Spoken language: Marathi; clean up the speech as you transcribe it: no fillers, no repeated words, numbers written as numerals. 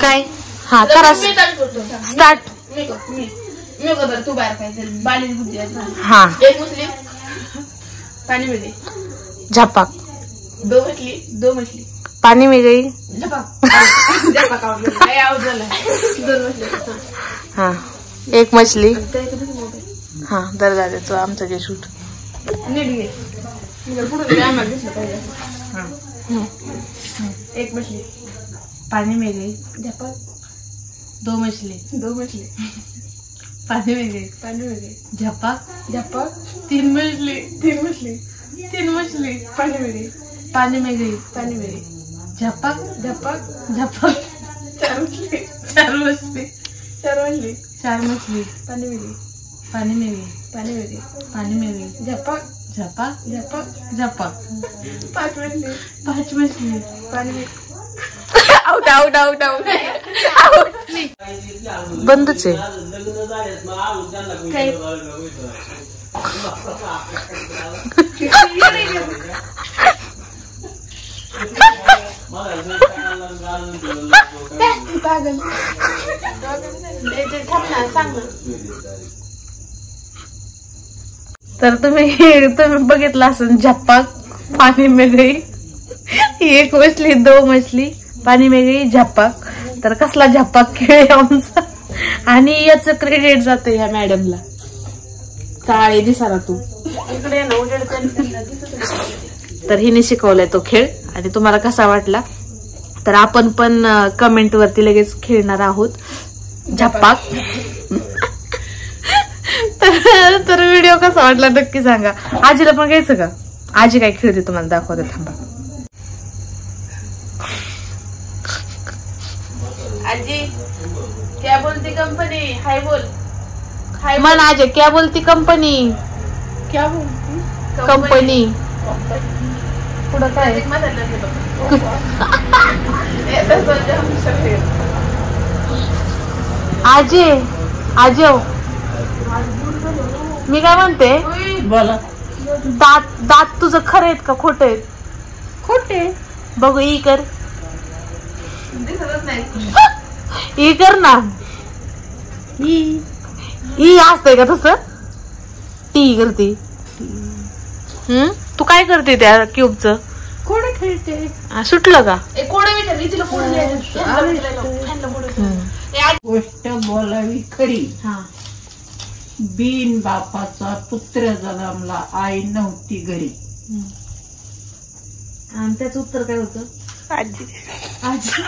काय हा करा स्टार्ट. मी करतो तू बाहेर काय बालीची बुद्धी हा. एक मुस्लिम पाणी में गई झपाक. दो मछली पानी में गई झपाक झपाक आउट झाला. दोन मछली हाँ एक मछली. हाँ दरवाजाचं आमचं जे शूट नीट घे पुढे आम्हाला दिसलं पाहिजे. एक मछली पानी में गई झपाक दो मछली पानी में गई झपाक तीन मछली पानी में गई झपाक चार मछली पानी में गई झपाक पांच मछली पानी में आउट बंदच आहे. तर तुम्ही बघितलं असेल झपाक पाणी में गई एक मछली दो मछली पाणी में गई झपाक. तर कसला झपाक खेळ आमचा आणि याचं क्रेडिट जातं ह्या मॅडमला. काळे दिसारा तू इकडे तर हिने शिकवलाय तो खेळ आणि तुम्हाला कसा वाटला तर आपण पण कमेंट वरती लगेच खेळणार आहोत झपाक. तर व्हिडिओ कसा वाटला नक्की सांगा. आजीला पण घ्यायचं का? आजी काय खेळते तुम्हाला दाखवते थांबा. आजी क्या बोलती कंपनी हाय बोल मन आजी क्या बोलती कंपनी क्या बोलती कंपनी पुढं काय आजी आजी मी काय म्हणते बोला दात तुझं खरं आहेत का खोट आहेत? खोटे बघू ई कर दिसतच नाही. ई कर ना. ई असतंय का तसं? टी करते. तू काय करते त्या क्यूबचं? कोडे खेळते. सुटलं का? कोडे विचारली तिला गोष्ट बोलावी खरी. हा बिन बापाचा पुत्र जन्मला आई नव्हती घरी. आणि त्याचं उत्तर काय होतं? आजी आजी